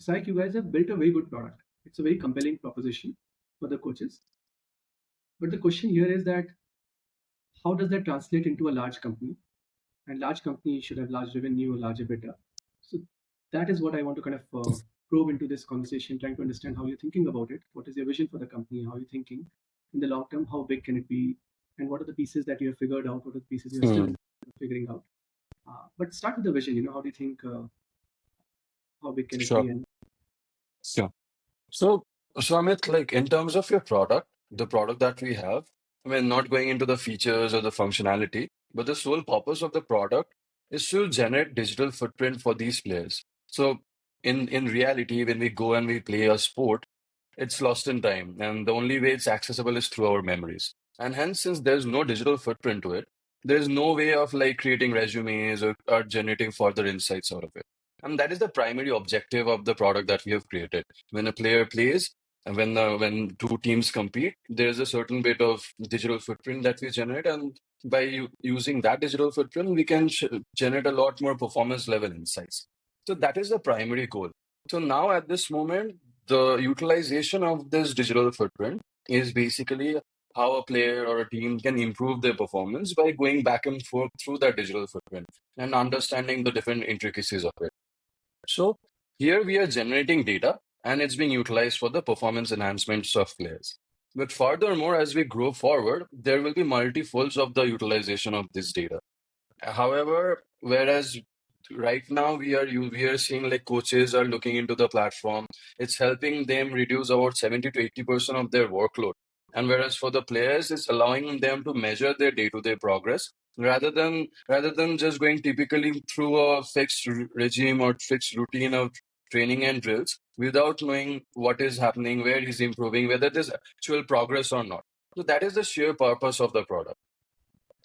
Sayak, you guys have built a very good product. It's a very compelling proposition for the coaches. But the question here is that how does that translate into a large company? And large companies should have large revenue, large EBITDA. So that is what I want to kind of probe into this conversation, trying to understand how you're thinking about it. What is your vision for the company? How are you thinking in the long term? How big can it be? And what are the pieces that you have figured out? What are the pieces you're still Hmm. figuring out? But start with the vision. How do you think? How big can it Sure. be? And Sure. So, so Amit, like in terms of your product, the product that we have, I mean, not going into the features or the functionality, but the sole purpose of the product is to generate digital footprint for these players. So, in reality, when we go and we play a sport, it's lost in time, and the only way it's accessible is through our memories. And hence, since there's no digital footprint to it, there's no way of like creating resumes or generating further insights out of it. And that is the primary objective of the product that we have created. When a player plays, and when two teams compete, there's a certain bit of digital footprint that we generate, and by using that digital footprint, we can generate a lot more performance level insights. So that is the primary goal. So now at this moment, the utilization of this digital footprint is basically how a player or a team can improve their performance by going back and forth through that digital footprint and understanding the different intricacies of it. So here we are generating data and it's being utilized for the performance enhancements of players. But furthermore, as we grow forward, there will be multi-folds of the utilization of this data. However, whereas right now we are seeing like coaches are looking into the platform, it's helping them reduce about 70 to 80% of their workload. And whereas for the players, it's allowing them to measure their day-to-day progress rather than just going typically through a fixed regime or fixed routine of training and drills without knowing what is happening, where he's improving, whether there's actual progress or not. So that is the sheer purpose of the product.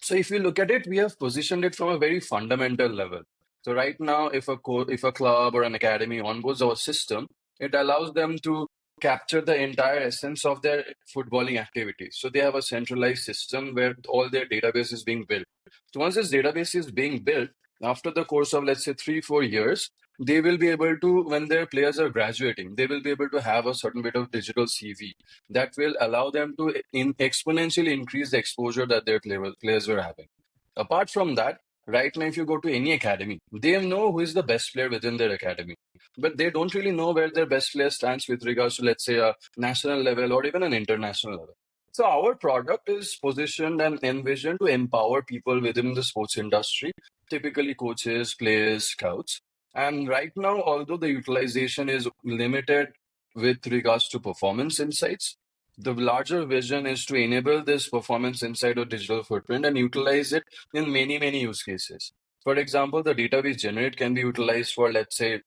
So if you look at it, we have positioned it from a very fundamental level. So right now, if a club or an academy onboards our system, it allows them to capture the entire essence of their footballing activities. So they have a centralized system where all their database is being built. So once this database is being built, after the course of let's say 3 4 years, they will be able to, when their players are graduating, they will be able to have a certain bit of digital CV that will allow them to exponentially increase the exposure that their players were having. Apart from that, right now, if you go to any academy, they know who is the best player within their academy, but they don't really know where their best player stands with regards to, let's say, a national level or even an international level. So our product is positioned and envisioned to empower people within the sports industry, typically coaches, players, scouts. And right now, although the utilization is limited with regards to performance insights, the larger vision is to enable this performance insight or digital footprint and utilize it in many, many use cases. For example, the data we generate can be utilized for, let's say,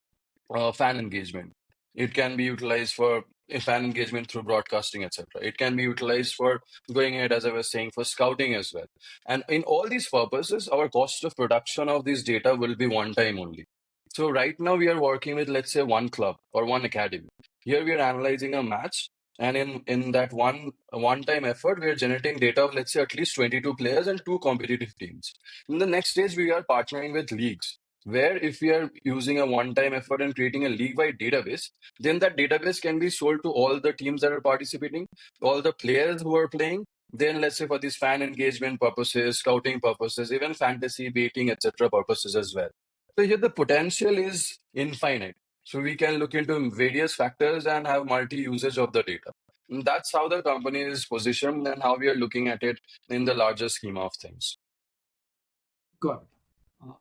fan engagement. It can be utilized for fan engagement through broadcasting, etc. It can be utilized for going ahead, as I was saying, for scouting as well. And in all these purposes, our cost of production of this data will be one time only. So right now we are working with, let's say, one club or one academy. Here we are analyzing a match, and in that one time effort, we are generating data of, let's say, at least 22 players and two competitive teams. In the next stage, we are partnering with leagues where if we are using a one-time effort and creating a league-wide database, then that database can be sold to all the teams that are participating, all the players who are playing. Then let's say for these fan engagement purposes, scouting purposes, even fantasy baiting, etc. purposes as well. So here the potential is infinite. So we can look into various factors and have multi-usage of the data. And that's how the company is positioned and how we are looking at it in the larger scheme of things. God, uh,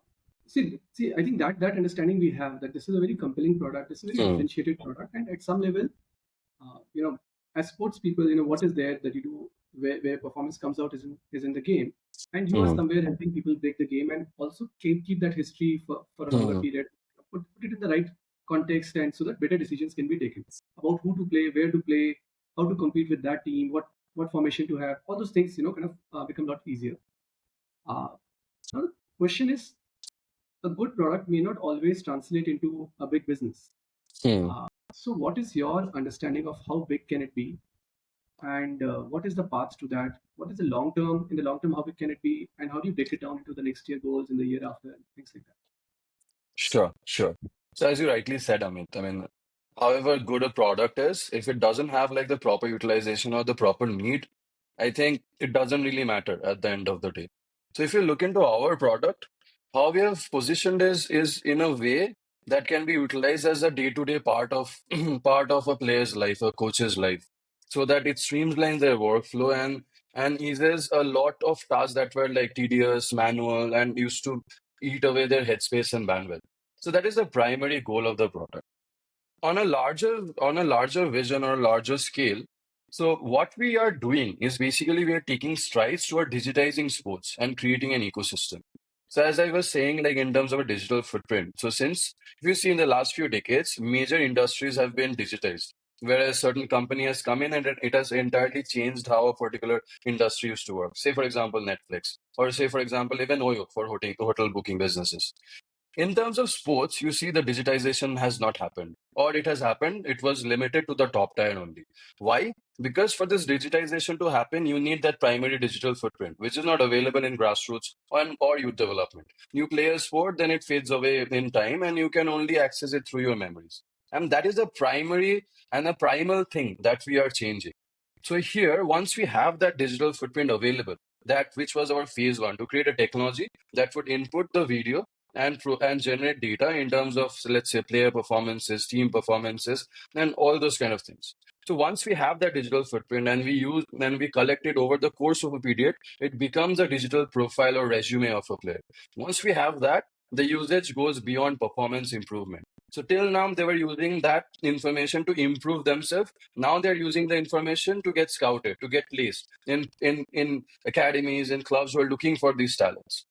see, I think that understanding we have that this is a very compelling product. This is a very Hmm. differentiated product, and at some level, uh, you know, as sports people, what is there that you do where performance comes out is in the game, and you are Hmm. somewhere helping people break the game and also keep that history for a longer Hmm. period, put it in the right context, and so that better decisions can be taken about who to play, where to play, how to compete with that team, what formation to have. All those things, kind of become a lot easier. Uh, Now the question is, a good product may not always translate into a big business. Hmm. So, what is your understanding of how big can it be, and what is the path to that? What is the long term? In the long term, how big can it be, and how do you break it down into the next year goals in the year after, and things like that? Sure, sure. So as you rightly said, Amit, I mean, however good a product is, if it doesn't have like the proper utilization or the proper need, I think it doesn't really matter at the end of the day. So if you look into our product, how we have positioned is in a way that can be utilized as a day-to-day part of part of a player's life, a coach's life, so that it streamlines their workflow and eases a lot of tasks that were like tedious, manual, and used to eat away their headspace and bandwidth. So that is the primary goal of the product on a larger vision or a larger scale. So what we are doing is basically we are taking strides toward digitizing sports and creating an ecosystem. So as I was saying, like in terms of a digital footprint, so since if you see in the last few decades, major industries have been digitized, whereas certain company has come in and it has entirely changed how a particular industry used to work. Say for example Netflix, or say for example even Oyo for hotel booking businesses. In terms of sports, you see the digitization has not happened, or it has happened, it was limited to the top tier only. Why? Because for this digitization to happen, you need that primary digital footprint, which is not available in grassroots or youth development. You play a sport, then it fades away in time, and you can only access it through your memories. And that is a primary and a primal thing that we are changing. So here, once we have that digital footprint available, that which was our phase one, to create a technology that would input the video and generate data in terms of, let's say, player performances, team performances, and all those kind of things. So once we have that digital footprint and we collect it over the course of a period, it becomes a digital profile or resume of a player. Once we have that, the usage goes beyond performance improvement. So till now they were using that information to improve themselves. Now they're using the information to get scouted, to get placed in academies and clubs who are looking for these talents.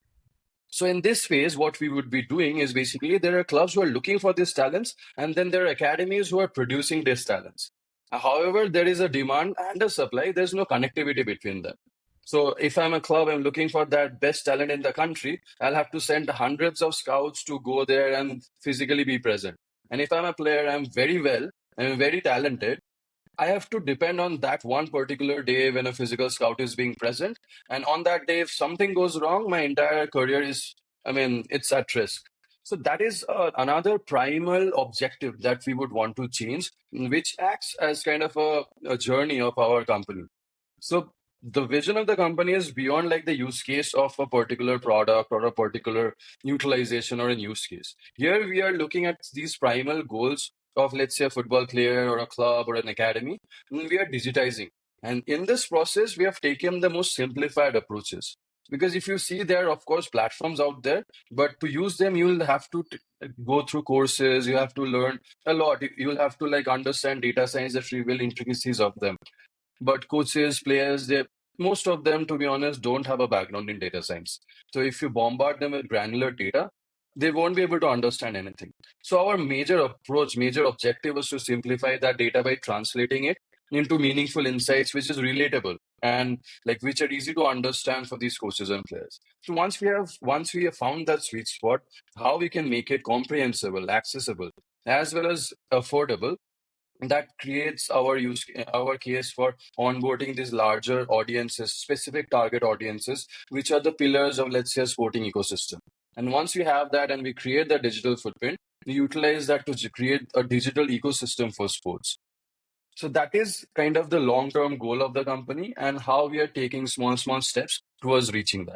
So in this phase, what we would be doing is basically there are clubs who are looking for these talents, and then there are academies who are producing these talents. However, there is a demand and a supply. There's no connectivity between them. So if I'm a club, I'm looking for that best talent in the country, I'll have to send hundreds of scouts to go there and physically be present. And if I'm a player, I'm very talented, I have to depend on that one particular day when a physical scout is being present. And on that day, if something goes wrong, my entire career is, I mean, it's at risk. So that is another primal objective that we would want to change, which acts as kind of a journey of our company. So the vision of the company is beyond like the use case of a particular product or a particular utilization or a use case. Here we are looking at these primal goals of, let's say, a football player or a club or an academy, and we are digitizing. And in this process, we have taken the most simplified approaches. Because if you see, there are, of course, platforms out there, but to use them, you'll have to go through courses, you have to learn a lot. You'll have to like understand data science, the trivial intricacies of them. But coaches, players, they most of them, to be honest, don't have a background in data science. So if you bombard them with granular data, they won't be able to understand anything. So our major approach, major objective was to simplify that data by translating it into meaningful insights, which is relatable and like which are easy to understand for these coaches and players. So once we have found that sweet spot, how we can make it comprehensible, accessible, as well as affordable, that creates our case for onboarding these larger audiences, specific target audiences, which are the pillars of, let's say, a sporting ecosystem. And once we have that and we create the digital footprint, we utilize that to create a digital ecosystem for sports. So that is kind of the long term goal of the company and how we are taking small steps towards reaching that.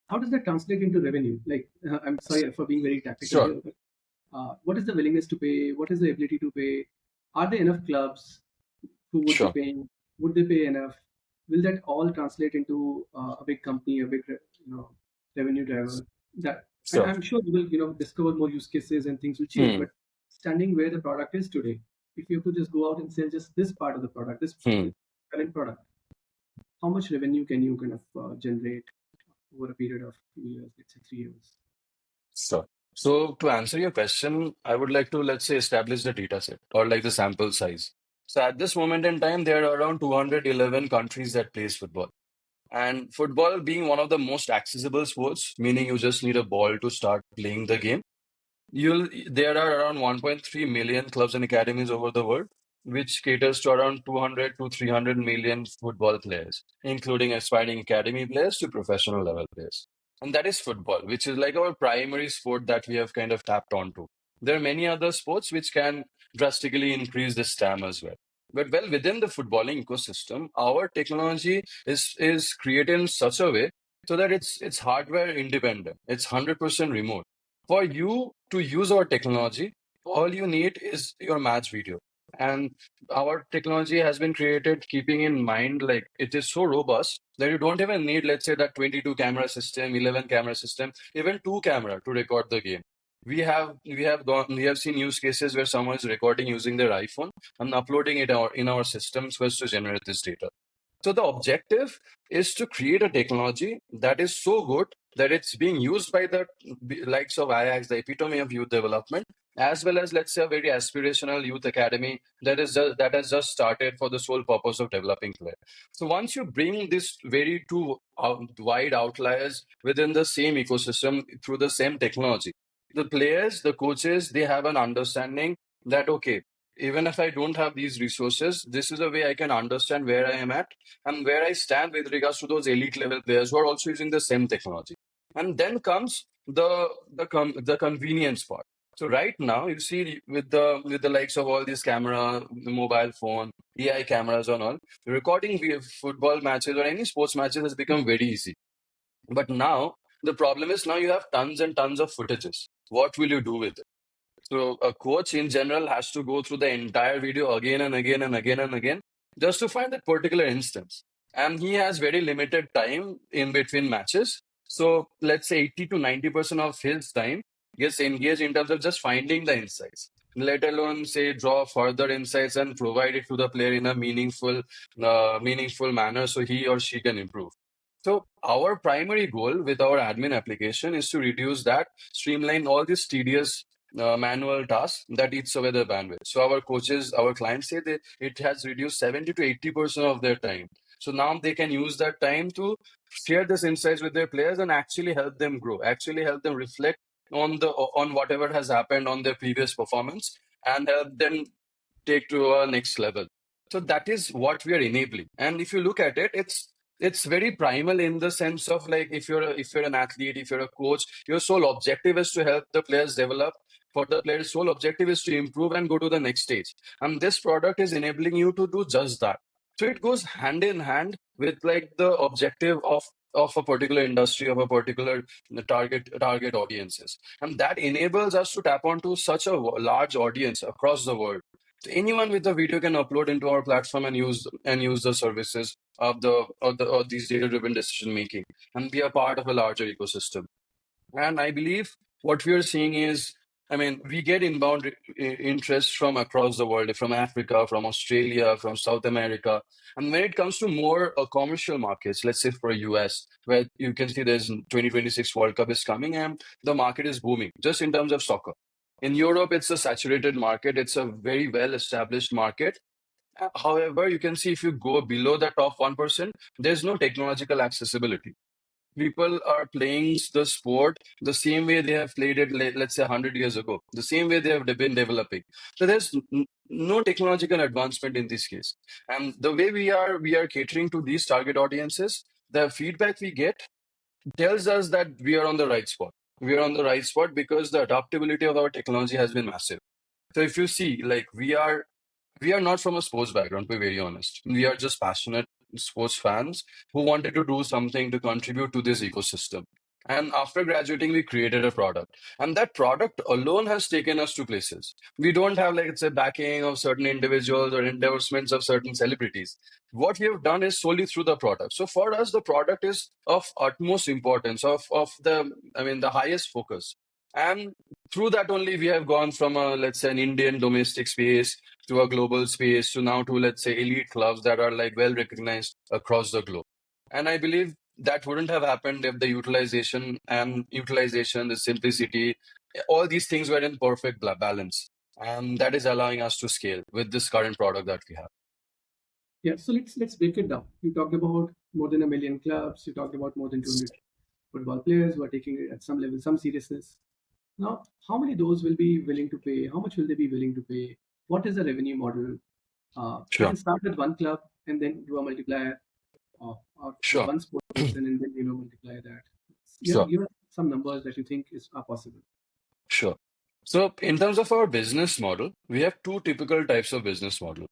How does that translate into revenue? Like, I'm sorry for being very tactical Sure. here, but what is the willingness to pay? What is the ability to pay? Are there enough clubs who would be Sure. paying? Would they pay enough? Will that all translate into a big company, a big revenue driver? That, and Sure. I'm sure you will discover more use cases and things will change. Hmm. But standing where the product is today, if you could just go out and sell just this part of the product, Hmm. this current product, how much revenue can you kind of generate over a period of 2 years, let's say 3 years? Sure. So to answer your question, I would like to, let's say, establish the data set or like the sample size. So at this moment in time, there are around 211 countries that plays football. And football being one of the most accessible sports, meaning you just need a ball to start playing the game. There are around 1.3 million clubs and academies over the world, which caters to around 200 to 300 million football players, including aspiring academy players to professional level players. And that is football, which is like our primary sport that we have kind of tapped onto. There are many other sports which can drastically increase the stamina as well. But well, within the footballing ecosystem, our technology is created in such a way so that it's hardware independent. It's 100% remote. For you to use our technology, all you need is your match video. And our technology has been created keeping in mind like it is so robust that you don't even need, let's say, that 22 camera system, 11 camera system, even two camera to record the game. We have seen use cases where someone is recording using their iPhone and uploading it in our systems first to generate this data. So the objective is to create a technology that is so good that it's being used by the likes of Ajax, the epitome of youth development, as well as, let's say, a very aspirational youth academy that has just started for the sole purpose of developing players. So once you bring this very two wide outliers within the same ecosystem through the same technology, the players, the coaches, they have an understanding that okay, even if I don't have these resources, this is a way I can understand where I am at and where I stand with regards to those elite level players who are also using the same technology. And then comes the convenience part. So right now, you see with the likes of all these camera, the mobile phone, AI cameras and all, recording football matches or any sports matches has become very easy. But now the problem is now you have tons and tons of footages. What will you do with it? So a coach in general has to go through the entire video again and again and again and again just to find that particular instance. And he has very limited time in between matches. So let's say 80 to 90% of his time gets engaged in terms of just finding the insights, let alone say draw further insights and provide it to the player in a meaningful manner so he or she can improve. So our primary goal with our admin application is to reduce that, streamline all these tedious manual tasks that eats away the bandwidth. So our coaches, our clients say that it has reduced 70 to 80% of their time. So now they can use that time to share this insights with their players and actually help them grow, actually help them reflect on whatever has happened on their previous performance and help them take to a next level. So that is what we are enabling. And if you look at it, it's very primal in the sense of like if you're an athlete, if you're a coach, your sole objective is to help the players develop. For the player's sole objective is to improve and go to the next stage. And this product is enabling you to do just that. So it goes hand in hand with like the objective of a particular industry, of a particular target audiences. And that enables us to tap onto such a large audience across the world. So anyone with a video can upload into our platform and use the services of these data driven decision making and be a part of a larger ecosystem. And I believe what we are seeing is, I mean, we get inbound interest from across the world, from Africa, from Australia, from South America. And when it comes to more commercial markets, let's say for US, where you can see there's 2026 World Cup is coming and the market is booming just in terms of soccer. In Europe, it's a saturated market. It's a very well established market. However, you can see if you go below the top 1%, there's no technological accessibility. People are playing the sport the same way they have played it, let's say 100 years ago, the same way they have been developing. So there's no technological advancement in this case. And the way we are catering to these target audiences, the feedback we get tells us that we are on the right spot. We are on the right spot because the adaptability of our technology has been massive. So if you see, like we are not from a sports background, to be very honest. We are just passionate sports fans who wanted to do something to contribute to this ecosystem. And after graduating, we created a product. And that product alone has taken us to places. We don't have, like, it's a backing of certain individuals or endorsements of certain celebrities. What we have done is solely through the product. So for us, the product is of utmost importance, the highest focus. And through that only we have gone from a, let's say, an Indian domestic space to a global space to now to, let's say, elite clubs that are like well recognized across the globe. And I believe that wouldn't have happened if the utilization, the simplicity, all these things were in perfect balance. And that is allowing us to scale with this current product that we have. Yeah, so let's break it down. You talked about more than a million clubs. You talked about more than 200 football players who are taking it at some level, some seriousness. Now, how many those will be willing to pay? How much will they be willing to pay? What is the revenue model? We Sure, can start with one club and then do a multiplier, or with sure, one sports person and then multiply that. sure, Give us some numbers that you think are possible. sure. So in terms of our business model, we have two typical types of business model.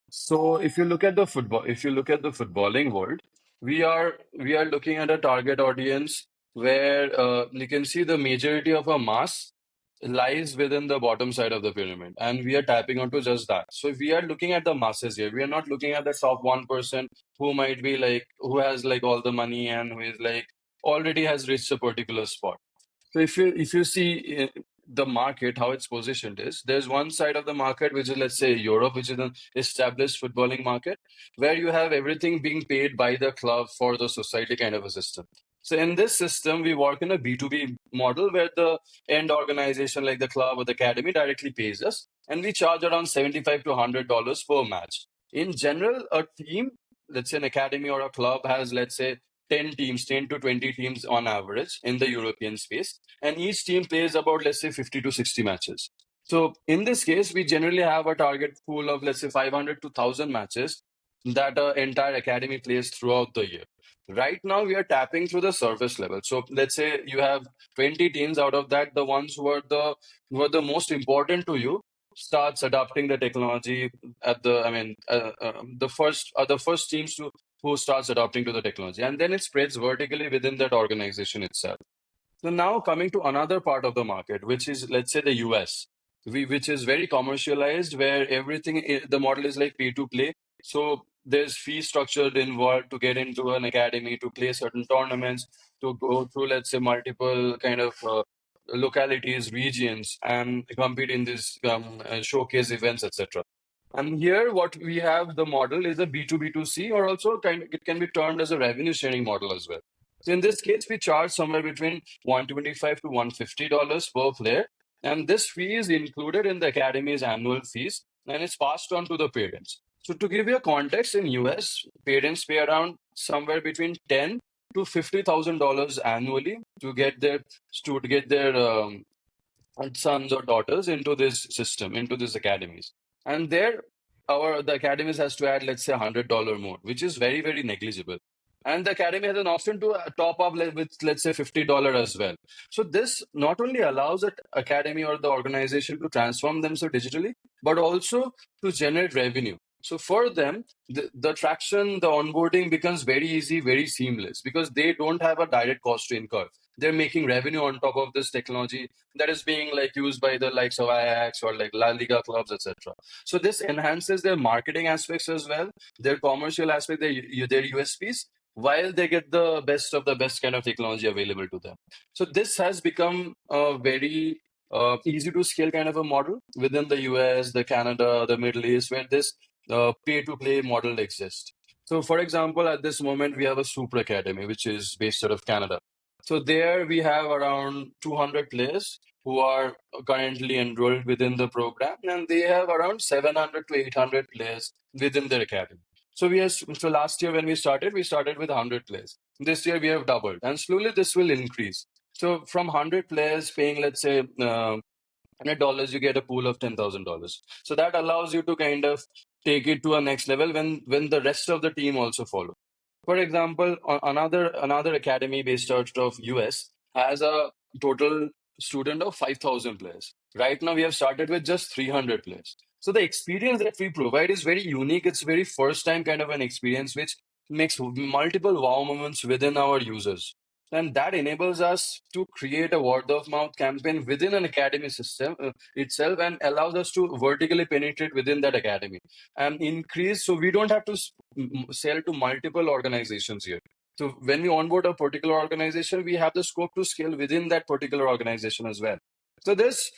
So if you look at the footballing world, we are looking at a target audience where you can see the majority of our mass lies within the bottom side of the pyramid, and we are tapping onto just that. So we are looking at the masses here. We are not looking at the top 1% who might be like who has like all the money and who is like already has reached a particular spot. So if you see the market, how it's positioned is there's one side of the market which is let's say Europe, which is an established footballing market, where you have everything being paid by the club for the society kind of a system. So in this system, we work in a B2B model where the end organization like the club or the academy directly pays us, and we charge around 75 to $100 per match. In general, a team, let's say an academy or a club has let's say 10 teams, 10 to 20 teams on average in the European space, and each team plays about, let's say, 50 to 60 matches. So in this case, we generally have a target pool of, let's say, 500 to 1,000 matches that our entire academy plays throughout the year. Right now, we are tapping through the surface level. So let's say you have 20 teams. Out of that, the ones who are the most important to you starts adopting the technology at the I mean the first teams to who starts adopting to the technology, and then it spreads vertically within that organization itself. So now coming to another part of the market, which is let's say the US, which is very commercialized, where the model is like pay to play. So there's fee structure involved to get into an academy, to play certain tournaments, to go through let's say multiple kind of localities, regions, and compete in these showcase events, etc. And here, what we have the model is a B2B2C, or also it can be termed as a revenue sharing model as well. So in this case, we charge somewhere between $125 to $150 per player, and this fee is included in the academy's annual fees, and it's passed on to the parents. So to give you a context, in US, parents pay around somewhere between $10 to $50,000 annually to get their sons or daughters into this system, into these academies. And there, the academies has to add, let's say, $100 more, which is very, very negligible. And the academy has an option to top up with, let's say, $50 as well. So this not only allows the academy or the organization to transform themselves digitally, but also to generate revenue. So for them, the traction, the onboarding becomes very easy, very seamless because they don't have a direct cost to incur. They're making revenue on top of this technology that is being like used by the likes of Ajax or like La Liga clubs, etc. So this enhances their marketing aspects as well, their commercial aspect, their USPs, while they get the best of the best kind of technology available to them. So this has become a very easy to scale kind of a model within the US, the Canada, the Middle East, where this pay to play model exists. So, for example, at this moment, we have a Super Academy, which is based out of Canada. So there we have around 200 players who are currently enrolled within the program, and they have around 700 to 800 players within their academy. So last year when we started with 100 players. This year we have doubled, and slowly this will increase. So from 100 players paying, let's say, $100, you get a pool of $10,000. So that allows you to kind of take it to a next level when the rest of the team also follow. For example, another academy based out of US has a total student of 5,000 players. Right now, we have started with just 300 players. So the experience that we provide is very unique. It's very first time kind of an experience, which makes multiple wow moments within our users. And that enables us to create a word of mouth campaign within an academy system itself, and allows us to vertically penetrate within that academy and increase. So we don't have to sell to multiple organizations here. So when we onboard a particular organization, we have the scope to scale within that particular organization as well. So there's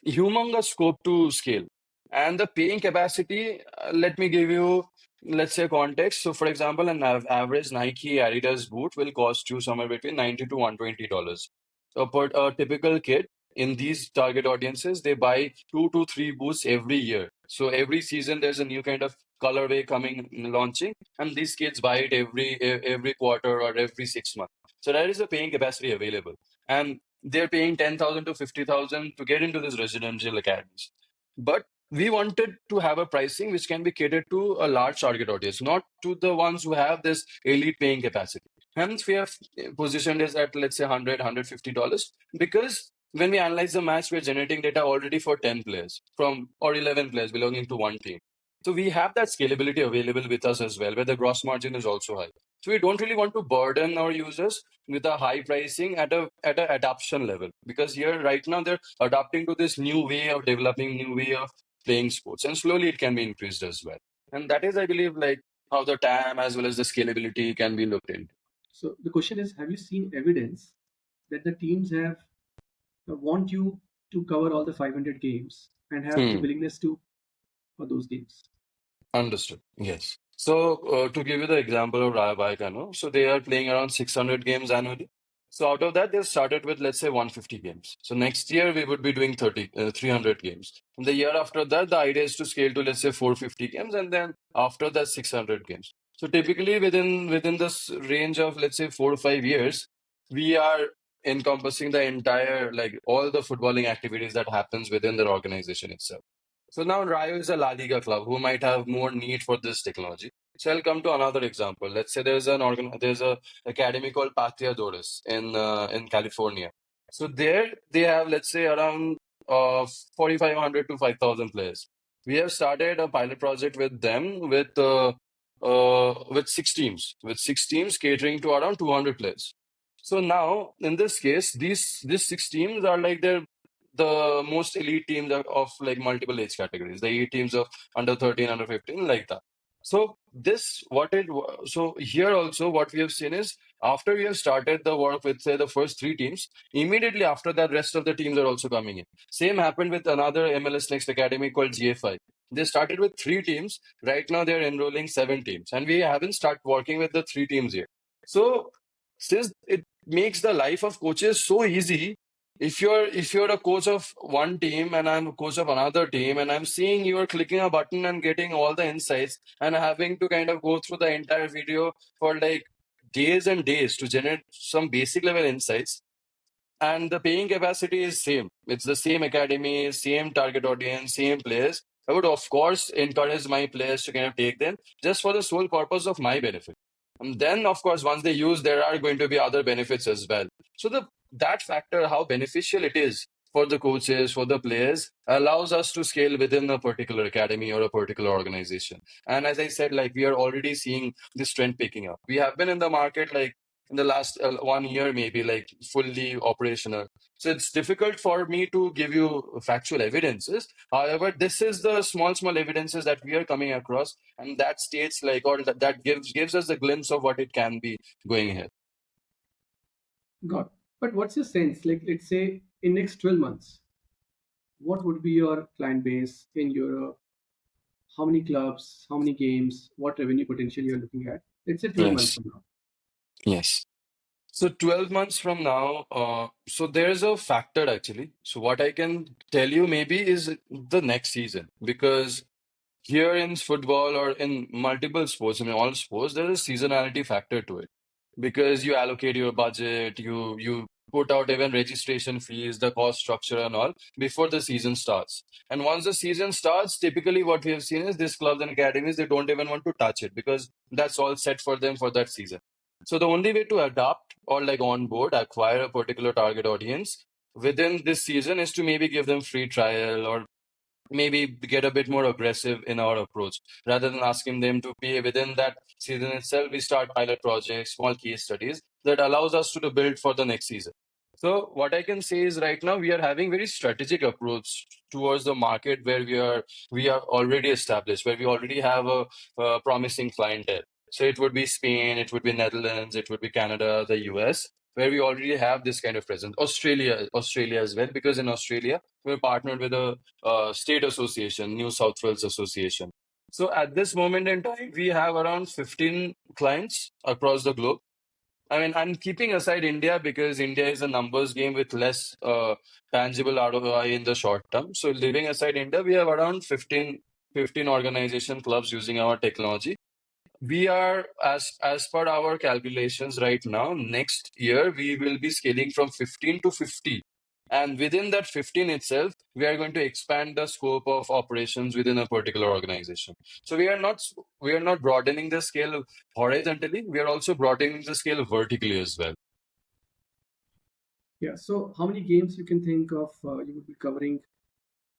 humongous scope to scale. And the paying capacity, let me give you, let's say, context. So for example, an average Nike Adidas boot will cost you somewhere between $90 to $120. So per a typical kid in these target audiences, they buy 2 to 3 boots every year. So every season there's a new kind of colorway coming launching, and these kids buy it every quarter or every 6 months. So that is the paying capacity available, and they're paying 10,000 to 50,000 to get into these residential academies. But we wanted to have a pricing which can be catered to a large target audience, not to the ones who have this elite paying capacity. Hence, we have positioned this at, let's say, $100, $150, because when we analyze the match, we're generating data already for 10 players from or 11 players belonging to one team. So we have that scalability available with us as well, where the gross margin is also high. So we don't really want to burden our users with a high pricing at a adoption level, because here right now they're adapting to this new way of developing, new way of playing sports, and slowly it can be increased as well. And that is, I believe, like how the TAM as well as the scalability can be looked into. So the question is, have you seen evidence that the teams have want you to cover all the 500 games and have the Hmm. willingness to for those games? Understood. Yes. So, to give you the example of Rayo Vallecano, so they are playing around 600 games annually. So, out of that, they've started with, let's say, 150 games. So, next year, we would be doing 300 games. And the year after that, the idea is to scale to, let's say, 450 games. And then after that, 600 games. So, typically, within this range of, let's say, 4 or 5 years, we are encompassing the entire, like, all the footballing activities that happens within their organization itself. So now Rayo is a La Liga club who might have more need for this technology. So I'll come to another example. Let's say there's a academy called Patriadores in California. So there they have, let's say, around 4,500 to 5,000 players. We have started a pilot project with them with 6 teams catering to around 200 players. So now in this case, these 6 teams are like the most elite teams of like multiple age categories, the 8 teams of under 13, under 15, like that. So so here also what we have seen is, after we have started the work with say the first 3 teams, immediately after that rest of the teams are also coming in. Same happened with another MLS Next Academy called GFI. They started with 3 teams. Right now they're enrolling 7 teams, and we haven't started working with the 3 teams yet. So since it makes the life of coaches so easy, if you're a coach of one team and I'm a coach of another team, and I'm seeing you're clicking a button and getting all the insights and having to kind of go through the entire video for like days and days to generate some basic level insights, and the paying capacity is same. It's the same academy, same target audience, same players. I would of course encourage my players to kind of take them just for the sole purpose of my benefit. And then of course once they use, there are going to be other benefits as well. So the that factor, how beneficial it is for the coaches, for the players, allows us to scale within a particular academy or a particular organization. And as I said, like we are already seeing this trend picking up. We have been in the market like in the last 1 year, maybe like fully operational. So it's difficult for me to give you factual evidences. However, this is the small evidences that we are coming across, and that states like, or that gives us a glimpse of what it can be going ahead. God. But what's your sense? Like, let's say in next 12 months, what would be your client base in Europe? How many clubs? How many games? What revenue potential you're looking at? Let's say 12 months Yes. from now. Yes. So 12 months from now, so there's a factor actually. So what I can tell you maybe is the next season, because here in football or in multiple sports, in all sports, there is a seasonality factor to it, because you allocate your budget, you put out even registration fees, the cost structure and all before the season starts. And once the season starts, typically what we have seen is these clubs and academies, they don't even want to touch it because that's all set for them for that season. So the only way to adapt or like onboard, acquire a particular target audience within this season is to maybe give them free trial, or maybe get a bit more aggressive in our approach. Rather than asking them to pay within that season itself, we start pilot projects, small case studies that allows us to build for the next season. So what I can say is right now we are having very strategic approach towards the market where we are already established, where we already have a promising clientele. So it would be Spain, it would be Netherlands, it would be Canada, the US, where we already have this kind of presence. Australia as well, because in Australia we're partnered with a state association, New South Wales Association. So at this moment in time, we have around 15 clients across the globe. I mean, I'm keeping aside India because India is a numbers game with less tangible ROI in the short term. So leaving aside India, we have around 15 organization clubs using our technology. We are, as per our calculations right now, next year we will be scaling from 15 to 50. And within that 15 itself, we are going to expand the scope of operations within a particular organization. So we are not broadening the scale horizontally, we are also broadening the scale vertically as well. Yeah. So how many games you can think of you would be covering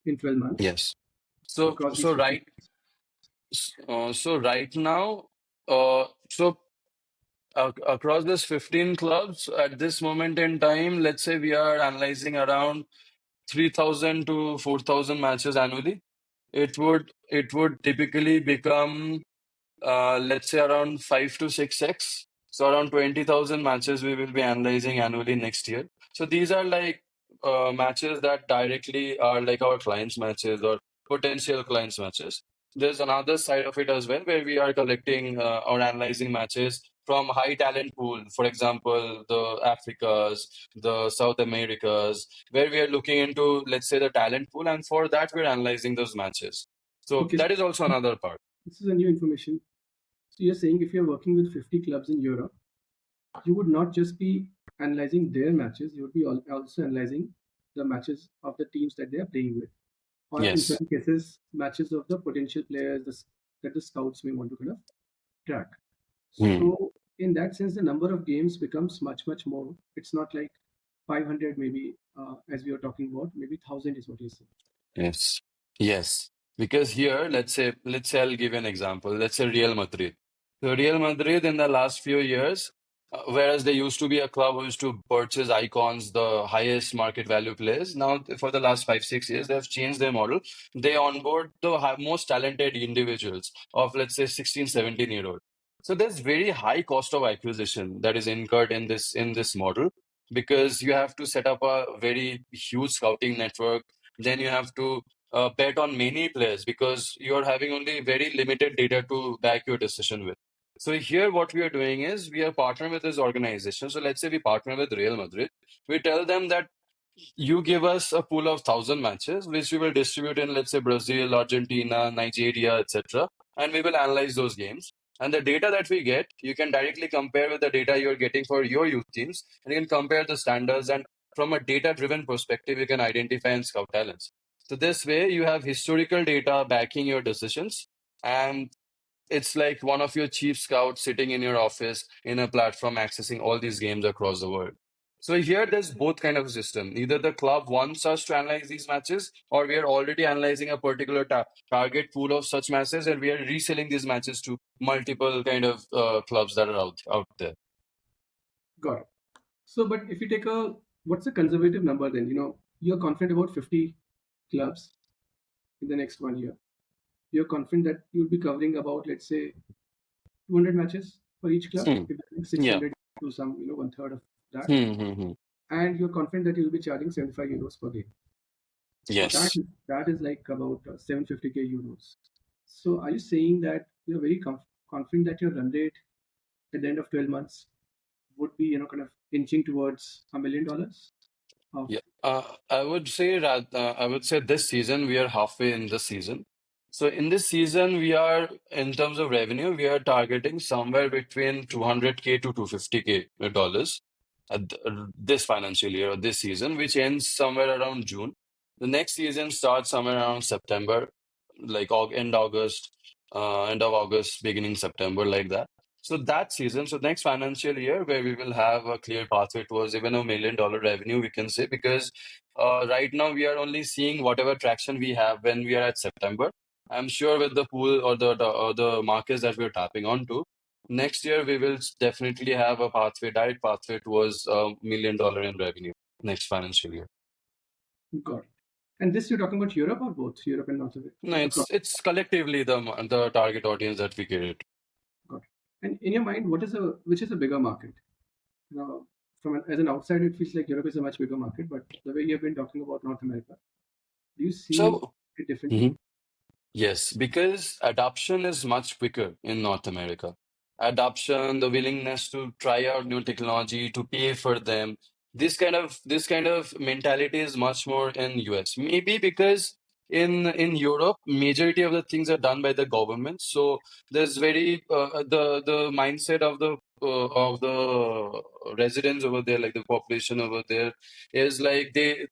in 12 months Yes. So across these so 50? right so right now, across this 15 clubs at this moment in time, let's say we are analyzing around 3,000 to 4,000 matches annually. It would typically become, let's say, around 5 to 6x. So around 20,000 matches we will be analyzing annually next year. So these are like matches that directly are like our clients' matches or potential clients' matches. There's another side of it as well where we are collecting or analyzing matches from high talent pool. For example, the Africas, the South Americas, where we are looking into, let's say, the talent pool, and for that we're analyzing those matches. So Okay. So that is also another part. this is a new information. So you're saying if you're working with 50 clubs in Europe, you would not just be analyzing their matches, you would be also analyzing the matches of the teams that they are playing with, or in Yes. certain cases, matches of the potential players that the scouts may want to kind of track. Hmm. So, in that sense, the number of games becomes much, much more. It's not like 500, maybe, as we were talking about, maybe 1,000 is what you say. Yes. Yes. Because here, let's say I'll give you an example. Let's say Real Madrid. So Real Madrid in the last few years, whereas they used to be a club who used to purchase icons, the highest market value players, now for the last 5, 6 years, they have changed their model. They onboard the most talented individuals of, let's say, 16, 17-year old. So there's very high cost of acquisition that is incurred in this model because you have to set up a very huge scouting network. Then you have to bet on many players because you're having only very limited data to back your decision with. So here, what we are doing is we are partnering with this organization. So let's say we partner with Real Madrid. We tell them that you give us a pool of 1,000 matches, which we will distribute in, let's say, Brazil, Argentina, Nigeria, etc., and we will analyze those games. And the data that we get, you can directly compare with the data you're getting for your youth teams, and you can compare the standards. And from a data-driven perspective, you can identify and scout talents. So this way, you have historical data backing your decisions, and it's like one of your chief scouts sitting in your office in a platform accessing all these games across the world. So here there's both kind of system. Either the club wants us to analyze these matches, or we are already analyzing a particular target pool of such matches, and we are reselling these matches to multiple kind of clubs that are out there. Got it. So, but if you take what's a conservative number then? You're confident about 50 clubs in the next 1 year. You're confident that you'll be covering about, let's say, 200 matches for each club, Hmm. if that's Yeah. 600 to some, one third of that. Hmm. And you're confident that you'll be charging 75 euros per game. So that Yes. that is like about 750k euros. So are you saying that you're very confident that your run rate at the end of 12 months would be kind of inching towards $1 million of? Yeah, I would say this season we are halfway in the season. So in this season, we are in terms of revenue, we are targeting somewhere between 200K to 250K dollars at this financial year or this season, which ends somewhere around June. The next season starts somewhere around September, like end of August, beginning September, like that. So that season, so next financial year, where we will have a clear pathway towards even $1 million revenue, we can say, because right now we are only seeing whatever traction we have when we are at September. I'm sure with the pool or the markets that we're tapping onto, next year we will definitely have a direct pathway towards $1 million in revenue next financial year. God. And this you're talking about Europe or both Europe and North America No, across? it's collectively the target audience that we create. God. And in your mind, which is a bigger market? As an outsider, it feels like Europe is a much bigger market. But the way you have been talking about North America, do you see So. it differently? Yes, because adoption is much quicker in North America. Adoption, the willingness to try out new technology, to pay for them, this kind of mentality is much more in US. Maybe because in Europe, majority of the things are done by the government. So there's very the mindset of the residents over there, like the population over there, is like they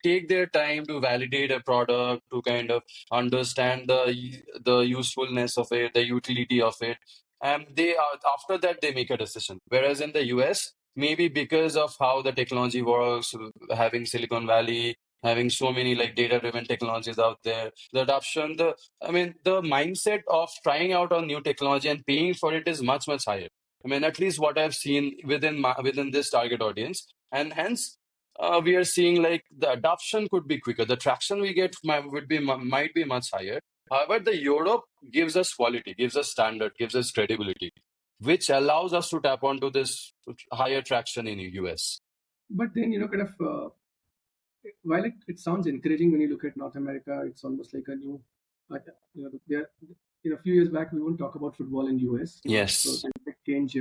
take their time to validate a product, to kind of understand the usefulness of it, the utility of it, and they are after that they make a decision. Whereas in the US, maybe because of how the technology works, having Silicon Valley, having so many like data-driven technologies out there, the adoption, the mindset of trying out on new technology and paying for it is much, much higher. I mean, at least what I've seen within this target audience, and hence we are seeing like the adoption could be quicker. The traction we get might be much higher. However, the Europe gives us quality, gives us standard, gives us credibility, which allows us to tap onto this higher traction in the US. But then, while it sounds encouraging when you look at North America, it's almost like a new, there, a few years back, we won't talk about football in US. So Yes. there's a big change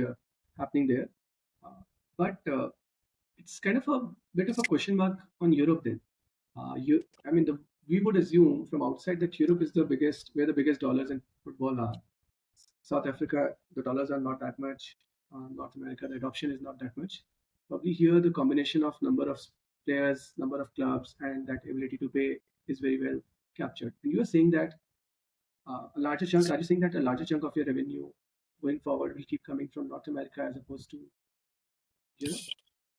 happening there. But it's kind of a bit of a question mark on Europe then. I mean, we would assume from outside that Europe is the biggest, where the biggest dollars in football are. South Africa, the dollars are not that much. North America, the adoption is not that much. Probably here, the combination of number of players, number of clubs, and that ability to pay is very well captured. And you are saying that a larger chunk. Are you saying that a larger chunk of your revenue going forward will keep coming from North America as opposed to Europe?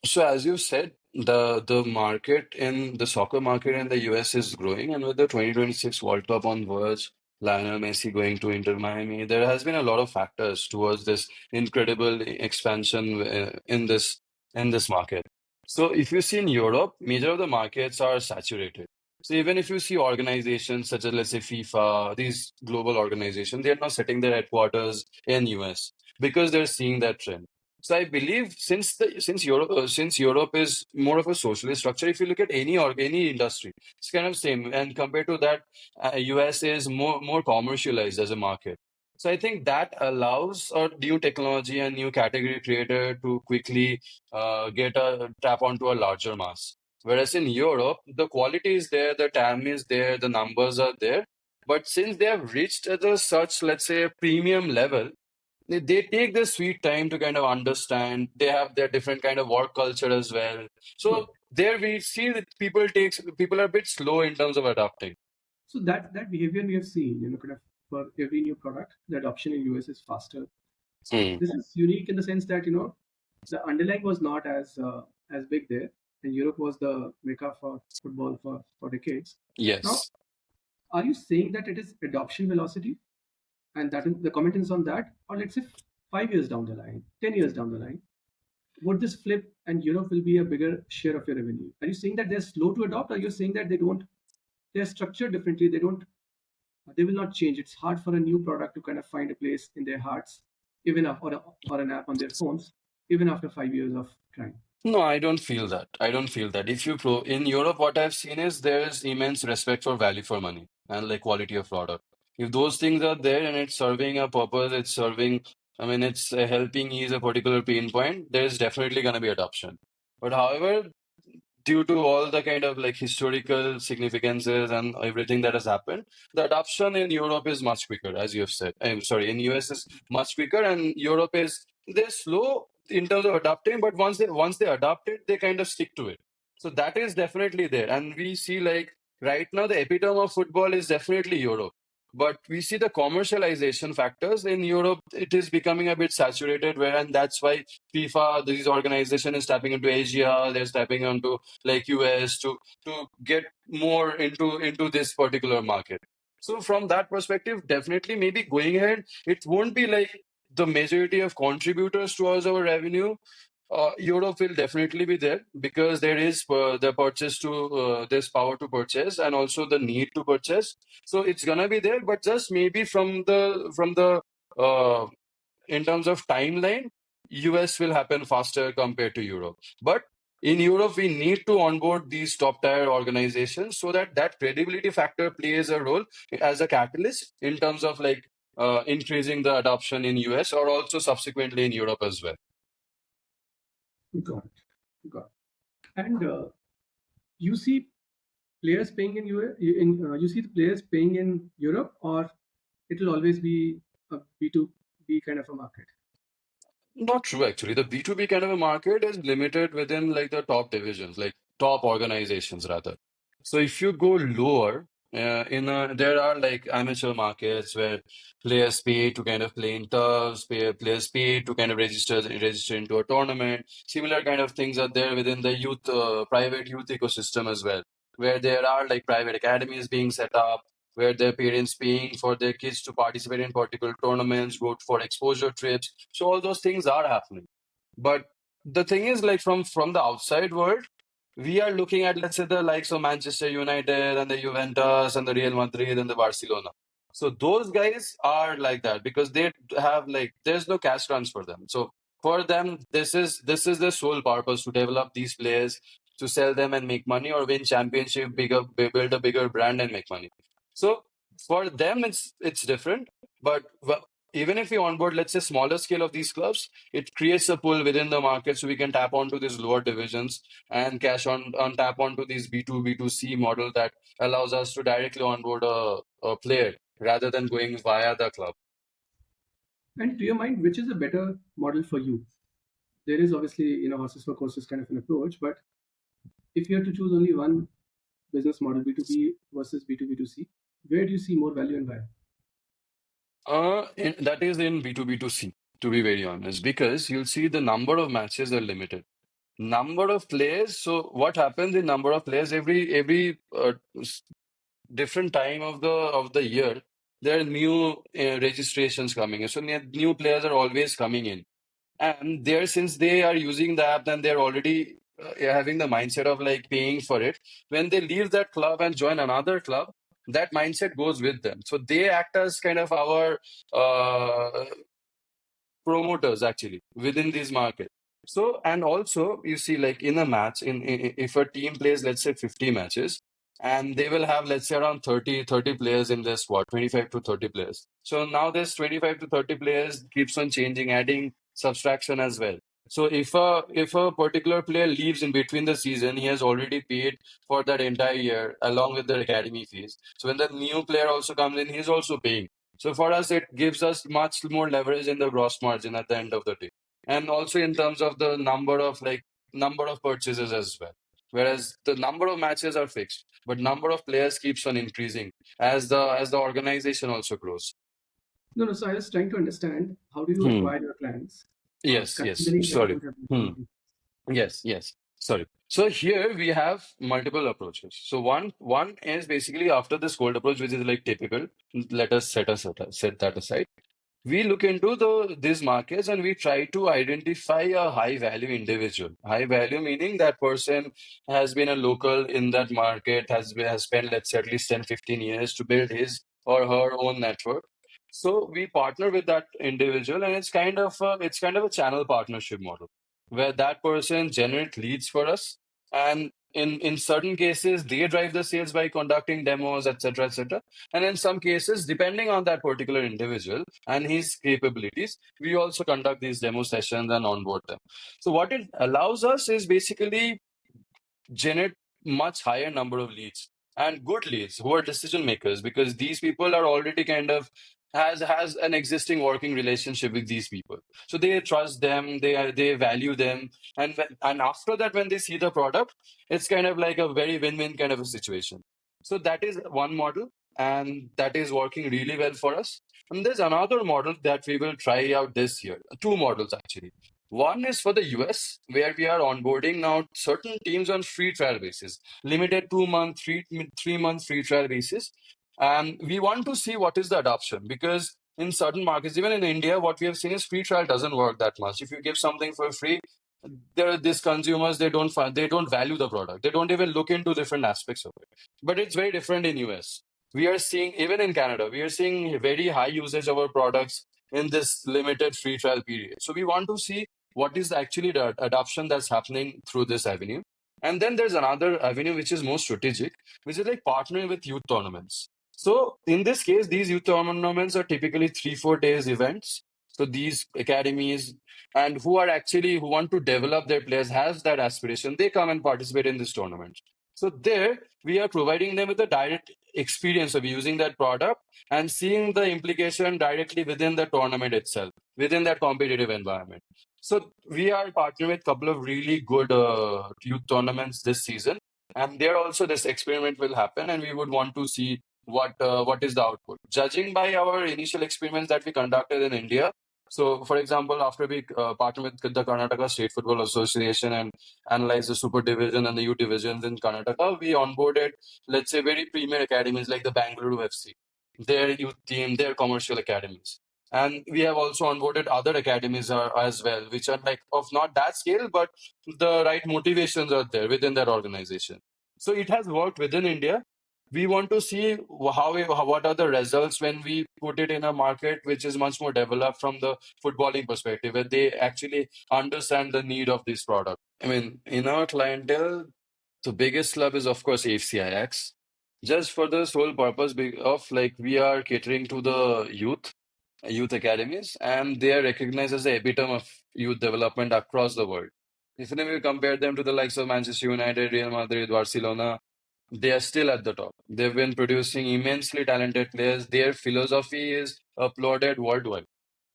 So as you said, the market in the soccer market in the US is growing, and with the 2026 World Cup on verge, Lionel Messi going to Inter Miami, there has been a lot of factors towards this incredible expansion in this market. So if you see in Europe, major of the markets are saturated. So even if you see organizations such as let's say FIFA, these global organizations, they are now setting their headquarters in US because they're seeing that trend. So I believe since Europe is more of a socialist structure, if you look at any industry, it's kind of same. And compared to that, US is more commercialized as a market. So I think that allows a new technology and new category creator to quickly get a tap onto a larger mass. Whereas in Europe, the quality is there, the TAM is there, the numbers are there. But since they have reached at a such, let's say, a premium level, they take their sweet time to kind of understand. They have their different kind of work culture as well. Sure. So there we see that people are a bit slow in terms of adapting. So that behavior we have seen, for every new product, the adoption in US is faster. Hmm. This is unique in the sense that the underlying was not as big there, and Europe was the mecca for football for decades. Now, Yes. are you saying that it is adoption velocity, and that is, the comment is on that, or let's say 5 years down the line, 10 years down the line, would this flip and Europe will be a bigger share of your revenue? Are you saying that they're slow to adopt, or you're saying that they don't? They're structured differently. They will not change. It's hard for a new product to kind of find a place in their hearts, or an app on their phones, even after 5 years of trying. No, I don't feel that. I don't feel that. If you pro in Europe, what I've seen is there is immense respect for value for money and like quality of product. If those things are there and it's serving a purpose, it's serving, I mean, it's helping ease a particular pain point, there is definitely going to be adoption. But however, due to all the kind of like historical significances and everything that has happened, the adoption in Europe is much quicker, as you have said. I'm sorry, in US is much quicker, and Europe is they're slow in terms of adapting, but once they adopt it, they kind of stick to it. So that is definitely there, and we see like right now the epitome of football is definitely Europe. But we see the commercialization factors in Europe. It is becoming a bit saturated, where and that's why FIFA, these organization is tapping into Asia. They're tapping into like US to get more into this particular market. So from that perspective, definitely maybe going ahead, it won't be like the majority of contributors towards our revenue. Europe will definitely be there because there is the purchase to there's power to purchase and also the need to purchase. So it's gonna be there, but just maybe from the uh, in terms of timeline, US will happen faster compared to Europe. But in Europe, we need to onboard these top tier organizations so that that credibility factor plays a role as a catalyst in terms of like increasing the adoption in US or also subsequently in Europe as well. Got it. Got it. And you see players paying in you see the players paying in Europe, or it will always be a B2B kind of a market. Not true, actually. The B2B kind of a market is limited within like the top divisions, like top organizations rather. So if you go lower, There are like amateur markets where players pay to kind of play in turfs, players pay to kind of register into a tournament. Similar kind of things are there within the youth private youth ecosystem as well, where there are like private academies being set up, where their parents paying for their kids to participate in particular tournaments, go for exposure trips. So all those things are happening. But the thing is, like from the outside world, we are looking at, let's say, the likes of Manchester United and the Juventus and the Real Madrid and the Barcelona. So those guys are like that because they have like there's no cash runs for them. So for them, this is the sole purpose to develop these players, to sell them and make money, or win championship, build a bigger brand and make money. So for them, it's different. But even if we onboard, let's say, smaller scale of these clubs, it creates a pull within the market, so we can tap onto these lower divisions and cash on tap onto these B2 B2C model that allows us to directly onboard a player rather than going via the club. And to your mind, which is a better model for you? There is obviously, horses for courses kind of an approach, but if you have to choose only one business model, B2B versus B2B to C, where do you see more value and why? That is in B2 B2C, to be very honest, because you'll see the number of matches are limited. Number of players. So what happens in number of players every different time of the year, there are new registrations coming in. So new players are always coming in. And there, since they are using the app and they're already having the mindset of like paying for it, when they leave that club and join another club, that mindset goes with them. So they act as kind of our uh, promoters actually within this market. So, and also you see like in a match, if a team plays, let's say 50 matches, and they will have, let's say, around 30 players in their squad, 25 to 30 players. So now this 25 to 30 players keeps on changing, adding subtraction as well. So if a particular player leaves in between the season, he has already paid for that entire year along with the academy fees. So when the new player also comes in, he's also paying. So for us, it gives us much more leverage in the gross margin at the end of the day, and also in terms of the number of purchases as well. Whereas the number of matches are fixed, but number of players keeps on increasing as the organization also grows. No, no. So I was trying to understand how do you Hmm. acquire your clients, Yes. considering that you Sorry. don't have Hmm. visibility. Yes. Sorry. So here we have multiple approaches. So one is basically after this cold approach, which is like typical. Let us set that aside. We look into these markets and we try to identify a high value individual. High value meaning that person has been a local in that market, has spent, let's say, at least 10 15 years to build his or her own network. So we partner with that individual, and it's kind of a channel partnership model where that person generates leads for us, and in certain cases they drive the sales by conducting demos, etc. And in some cases, depending on that particular individual and his capabilities, we also conduct these demo sessions and onboard them. So what it allows us is basically generate much higher number of leads, and good leads who are decision makers, because these people are already kind of has an existing working relationship with these people, so they trust them, they value them, and after that, when they see the product, it's kind of like a very win-win kind of a situation. So that is one model, and that is working really well for us. And there's another model that we will try out this year, two models actually. One is for the US, where we are onboarding now certain teams on free trial basis, limited 2 month, 3 month free trial basis. And we want to see what is the adoption, because in certain markets, even in India, what we have seen is free trial doesn't work that much. If you give something for free, there are these consumers, they don't value the product. They don't even look into different aspects of it. But it's very different in US. We are seeing, even in Canada, we are seeing very high usage of our products in this limited free trial period. So we want to see what is actually the adoption that's happening through this avenue. And then there's another avenue which is more strategic, which is like partnering with youth tournaments. So in this case, these youth tournaments are typically 3 4 days events. So these academies and who want to develop their players, has that aspiration, they come and participate in this tournament. So there we are providing them with a direct experience of using that product and seeing the implication directly within the tournament itself, within that competitive environment. So we are partnering with a couple of really good youth tournaments this season, And there also this experiment will happen, and we would want to see what is the output. Judging by our initial experiments that we conducted in India. So, for example, after we partnered with the Karnataka State Football Association and analyzed the super division and the U divisions in Karnataka, we onboarded, let's say, very premier academies like the Bangalore FC, their youth team, their commercial academies. And we have also onboarded other academies as well, which are like of not that scale, but the right motivations are there within that organization. So it has worked within India. We want to see what are the results when we put it in a market which is much more developed from the footballing perspective, where they actually understand the need of this product. I mean, in our clientele, the biggest club is of course AFC Ajax, just for the sole purpose of like we are catering to the youth academies, and they are recognized as the epitome of youth development across the world. Even if we compare them to the likes of Manchester United, Real Madrid, Barcelona, they are still at the top. They've been producing immensely talented players. Their philosophy is applauded worldwide.